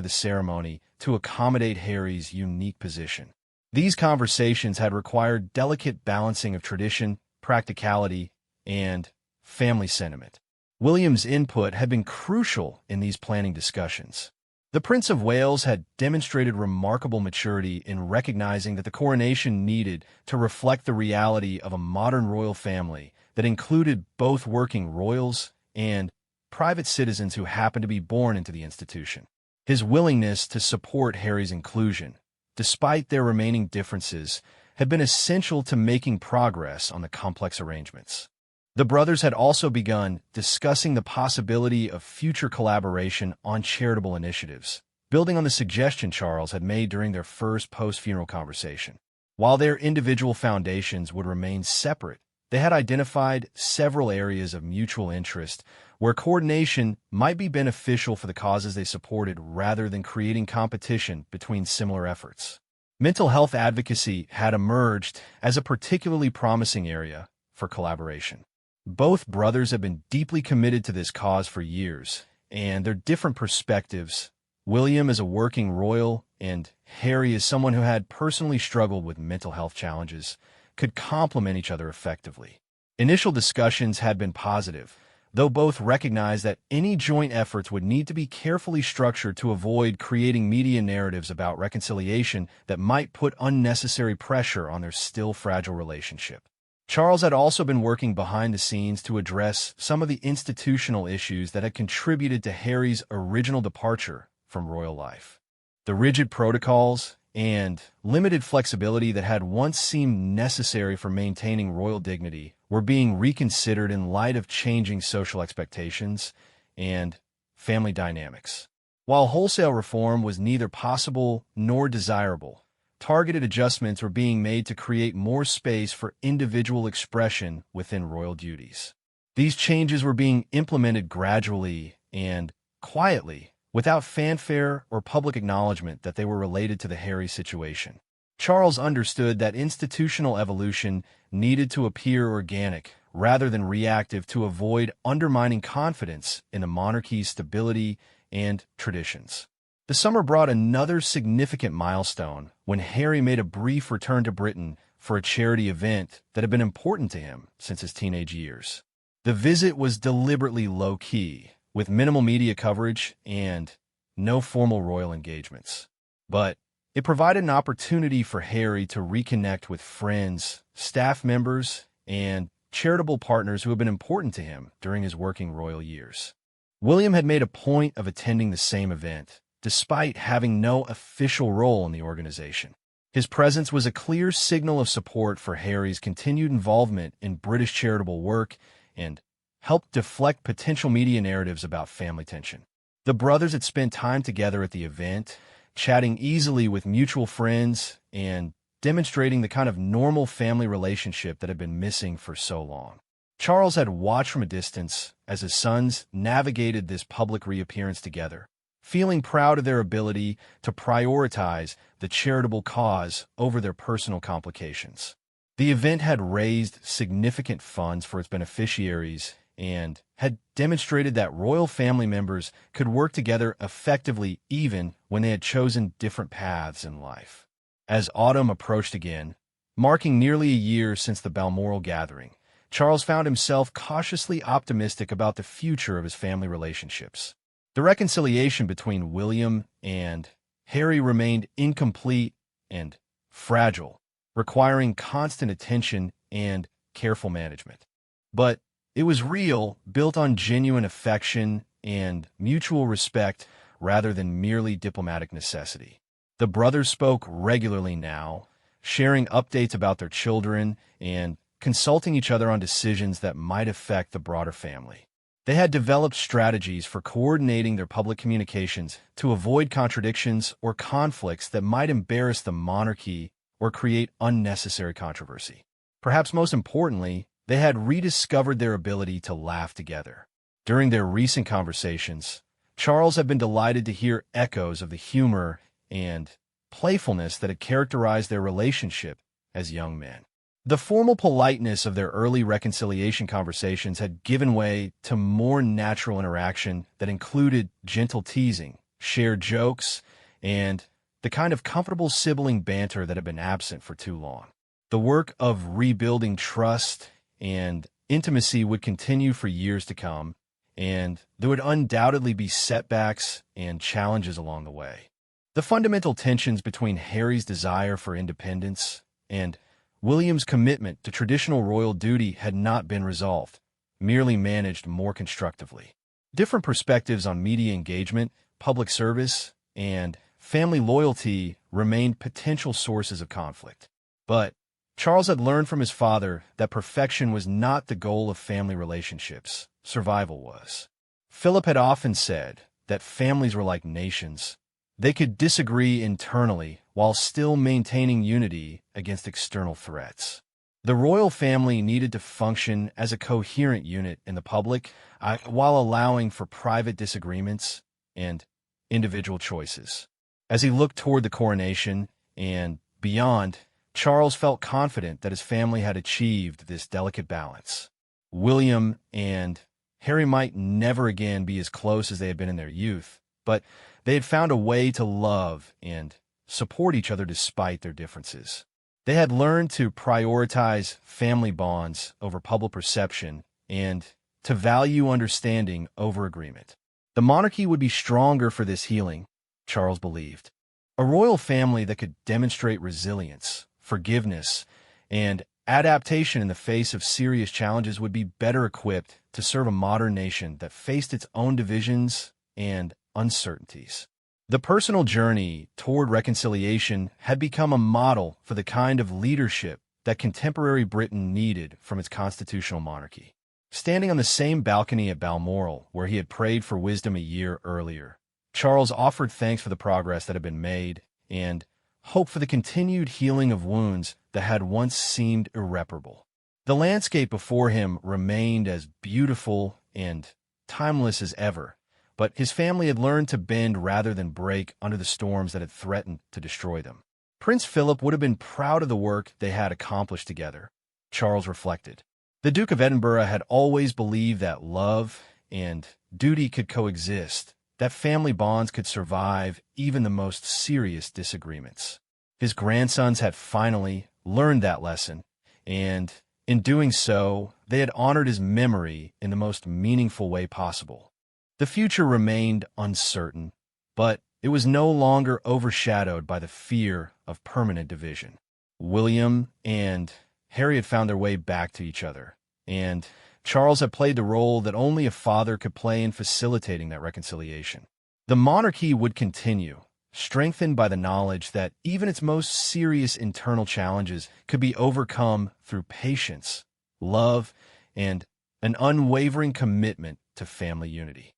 the ceremony to accommodate Harry's unique position. These conversations had required delicate balancing of tradition, practicality, and family sentiment. William's input had been crucial in these planning discussions. The Prince of Wales had demonstrated remarkable maturity in recognizing that the coronation needed to reflect the reality of a modern royal family that included both working royals and private citizens who happened to be born into the institution. His willingness to support Harry's inclusion, despite their remaining differences, had been essential to making progress on the complex arrangements. The brothers had also begun discussing the possibility of future collaboration on charitable initiatives, building on the suggestion Charles had made during their first post-funeral conversation. While their individual foundations would remain separate, they had identified several areas of mutual interest where coordination might be beneficial for the causes they supported rather than creating competition between similar efforts. Mental health advocacy had emerged as a particularly promising area for collaboration. Both brothers have been deeply committed to this cause for years, and their different perspectives, William as a working royal and Harry as someone who had personally struggled with mental health challenges, could complement each other effectively. Initial discussions had been positive, though both recognized that any joint efforts would need to be carefully structured to avoid creating media narratives about reconciliation that might put unnecessary pressure on their still fragile relationship. Charles had also been working behind the scenes to address some of the institutional issues that had contributed to Harry's original departure from royal life. The rigid protocols and limited flexibility that had once seemed necessary for maintaining royal dignity were being reconsidered in light of changing social expectations and family dynamics. While wholesale reform was neither possible nor desirable, targeted adjustments were being made to create more space for individual expression within royal duties. These changes were being implemented gradually and quietly, without fanfare or public acknowledgement that they were related to the Harry situation. Charles understood that institutional evolution needed to appear organic rather than reactive to avoid undermining confidence in the monarchy's stability and traditions. The summer brought another significant milestone when Harry made a brief return to Britain for a charity event that had been important to him since his teenage years. The visit was deliberately low-key, with minimal media coverage and no formal royal engagements. But it provided an opportunity for Harry to reconnect with friends, staff members, and charitable partners who had been important to him during his working royal years. William had made a point of attending the same event, despite having no official role in the organization. His presence was a clear signal of support for Harry's continued involvement in British charitable work and helped deflect potential media narratives about family tension. The brothers had spent time together at the event, chatting easily with mutual friends and demonstrating the kind of normal family relationship that had been missing for so long. Charles had watched from a distance as his sons navigated this public reappearance together, feeling proud of their ability to prioritize the charitable cause over their personal complications. The event had raised significant funds for its beneficiaries and had demonstrated that royal family members could work together effectively even when they had chosen different paths in life. As autumn approached again, marking nearly a year since the Balmoral gathering, Charles found himself cautiously optimistic about the future of his family relationships. The reconciliation between William and Harry remained incomplete and fragile, requiring constant attention and careful management. But it was real, built on genuine affection and mutual respect rather than merely diplomatic necessity. The brothers spoke regularly now, sharing updates about their children and consulting each other on decisions that might affect the broader family. They had developed strategies for coordinating their public communications to avoid contradictions or conflicts that might embarrass the monarchy or create unnecessary controversy. Perhaps most importantly, they had rediscovered their ability to laugh together. During their recent conversations, Charles had been delighted to hear echoes of the humor and playfulness that had characterized their relationship as young men. The formal politeness of their early reconciliation conversations had given way to more natural interaction that included gentle teasing, shared jokes, and the kind of comfortable sibling banter that had been absent for too long. The work of rebuilding trust and intimacy would continue for years to come, and there would undoubtedly be setbacks and challenges along the way. The fundamental tensions between Harry's desire for independence and William's commitment to traditional royal duty had not been resolved, merely managed more constructively. Different perspectives on media engagement, public service, and family loyalty remained potential sources of conflict. But Charles had learned from his father that perfection was not the goal of family relationships. Survival was. Philip had often said that families were like nations. They could disagree internally while still maintaining unity against external threats. The royal family needed to function as a coherent unit in the public, while allowing for private disagreements and individual choices. As he looked toward the coronation and beyond, Charles felt confident that his family had achieved this delicate balance. William and Harry might never again be as close as they had been in their youth, but they had found a way to love and support each other despite their differences. They had learned to prioritize family bonds over public perception and to value understanding over agreement. The monarchy would be stronger for this healing, Charles believed. A royal family that could demonstrate resilience, forgiveness, and adaptation in the face of serious challenges would be better equipped to serve a modern nation that faced its own divisions and uncertainties. The personal journey toward reconciliation had become a model for the kind of leadership that contemporary Britain needed from its constitutional monarchy. Standing on the same balcony at Balmoral, where he had prayed for wisdom a year earlier, Charles offered thanks for the progress that had been made and hope for the continued healing of wounds that had once seemed irreparable. The landscape before him remained as beautiful and timeless as ever, but his family had learned to bend rather than break under the storms that had threatened to destroy them. Prince Philip would have been proud of the work they had accomplished together, Charles reflected. The Duke of Edinburgh had always believed that love and duty could coexist, that family bonds could survive even the most serious disagreements. His grandsons had finally learned that lesson, and in doing so, they had honored his memory in the most meaningful way possible. The future remained uncertain, but it was no longer overshadowed by the fear of permanent division. William and Harry had found their way back to each other, and Charles had played the role that only a father could play in facilitating that reconciliation. The monarchy would continue, strengthened by the knowledge that even its most serious internal challenges could be overcome through patience, love, and an unwavering commitment to family unity.